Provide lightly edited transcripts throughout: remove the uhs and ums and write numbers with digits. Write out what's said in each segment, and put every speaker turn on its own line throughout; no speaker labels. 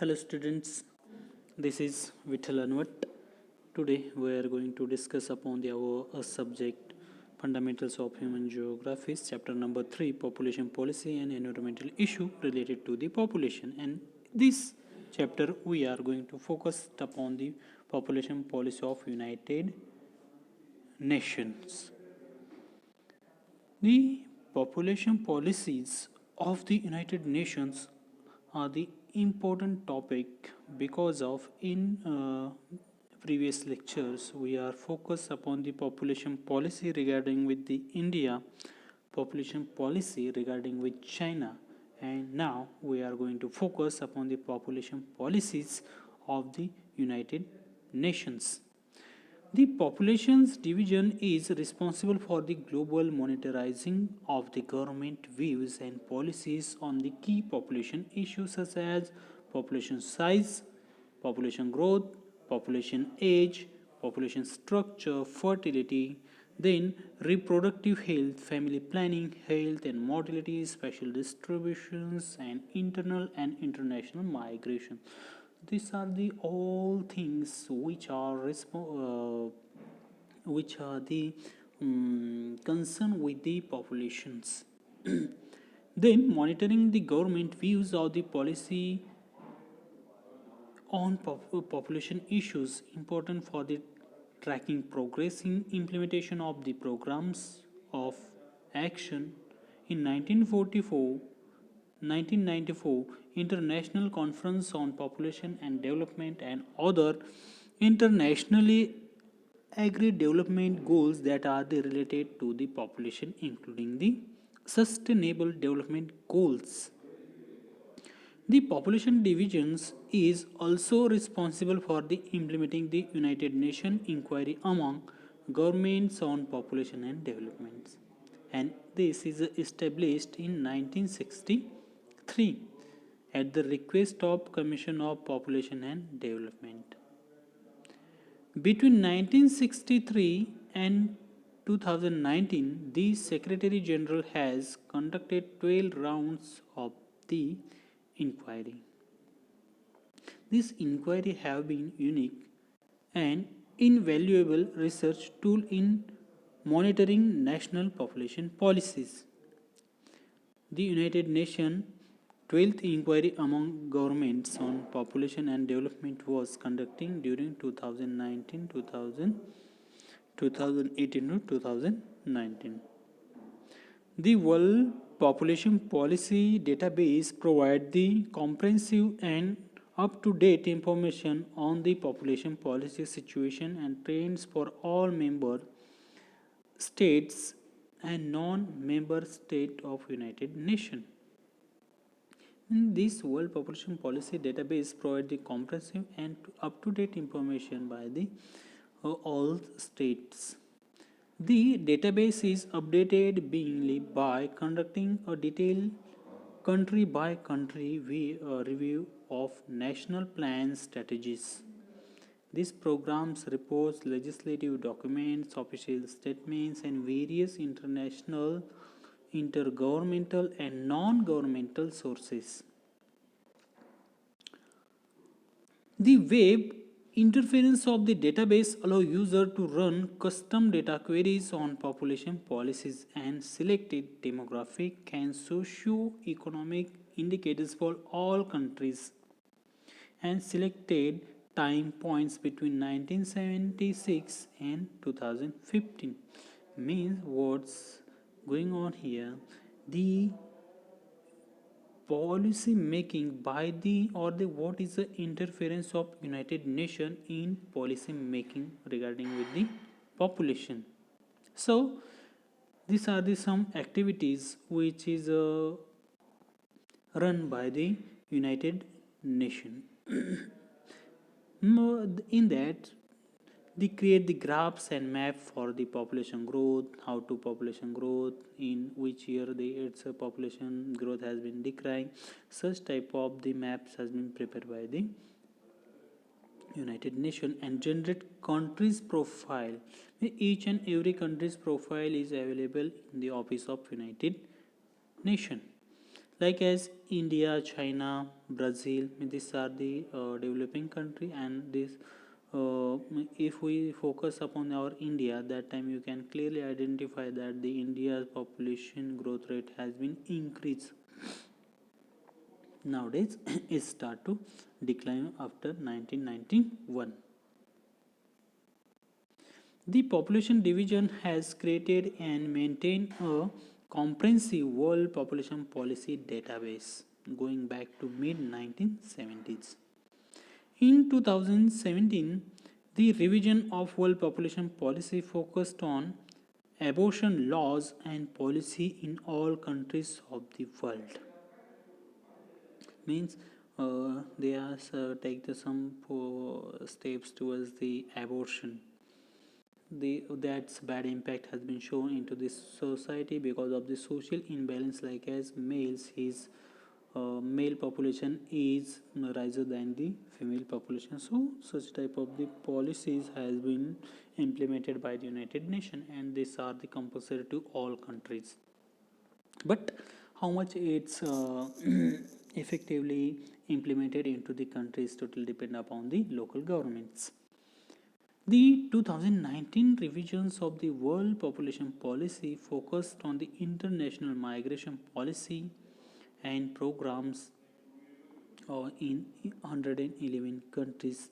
Hello students, this is Vittal Anwat. Today we are going to discuss upon our subject Fundamentals of Human Geography, chapter number 3, Population Policy and Environmental Issue related to the population. And this chapter we are going to focus upon the population policy of United Nations. The population policies of the United Nations are the important topic because of in previous lectures we are focused upon the population policy regarding with the India, population policy regarding with China, and now we are going to focus upon the population policies of the United Nations. The populations division is responsible for the global monitoring of the government views and policies on the key population issues such as population size, population growth, population age, population structure, fertility, then reproductive health, family planning, health and mortality, spatial distributions, and internal and international migration. These are the all things which are the concern with the populations. Then monitoring the government views of the policy on population issues important for the tracking progress in implementation of the programs of action in 1994 International Conference on Population and Development and other internationally agreed development goals that are related to the population, including the Sustainable Development Goals. The population divisions is also responsible for the implementing the United Nations inquiry among governments on population and development, and this is established in 1963 at the request of Commission of Population and Development. Between 1963 and 2019, the Secretary General has conducted 12 rounds of the inquiry. This inquiry have been unique and invaluable research tool in monitoring national population policies. The United Nations 12th inquiry among governments on population and development was conducting during 2018 to 2019. The World Population Policy Database provides the comprehensive and up-to-date information on the population policy situation and trends for all member states and non-member state of United Nations. This World Population Policy Database provides the comprehensive and up-to-date information by the all states. The database is updated beingly by conducting a detailed country-by-country review of national plan strategies. These programs reports legislative documents, official statements, and various international, intergovernmental, and non-governmental sources. The web interference of the database allows user to run custom data queries on population policies and selected demographic and socio-economic indicators for all countries and selected time points between 1976 and 2015. Means what's going on here, the policy making by the what is the interference of United Nations in policy making regarding with the population. So these are the some activities which is run by the United Nations. In that they create the graphs and map for the population growth, how to population growth, in which year its population growth has been declining. Such type of the maps has been prepared by the United Nations and generate countries profile. Each and every country's profile is available in the office of United Nations. like as India, China, Brazil. These are the developing country, and this if we focus upon our India, that time you can clearly identify that the India's population growth rate has been increased. Nowadays it start to decline after 1991. The population division has created and maintained a comprehensive world population policy database going back to mid 1970s. In 2017, the revision of world population policy focused on abortion laws and policy in all countries of the world. Means they are take some steps towards the abortion. That's bad impact has been shown into this society because of the social imbalance, like as his male population is riser than the female population. So such type of the policies has been implemented by the United Nations, and these are the compulsory to all countries. But how much it's effectively implemented into the countries totally depend upon the local governments. The 2019 revisions of the World Population Policy focused on the international migration policy and programs in 111 countries.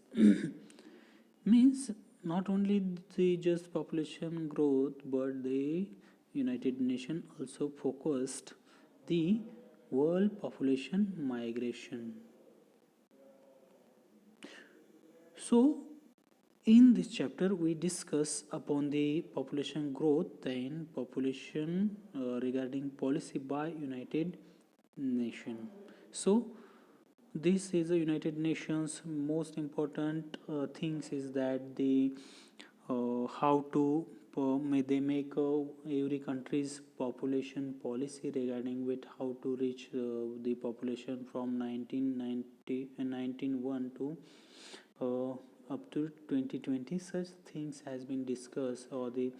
Means not only the just population growth, but the United Nations also focused the world population migration. So in this chapter we discuss upon the population growth and population regarding policy by United Nations. So this is the United Nations most important things is that the how to may they make every country's population policy regarding with how to reach the population from 1990 1901 to up to 2020. Such things has been discussed, or the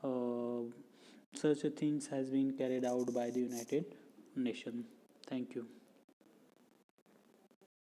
uh, such things has been carried out by the United Nations. Thank you.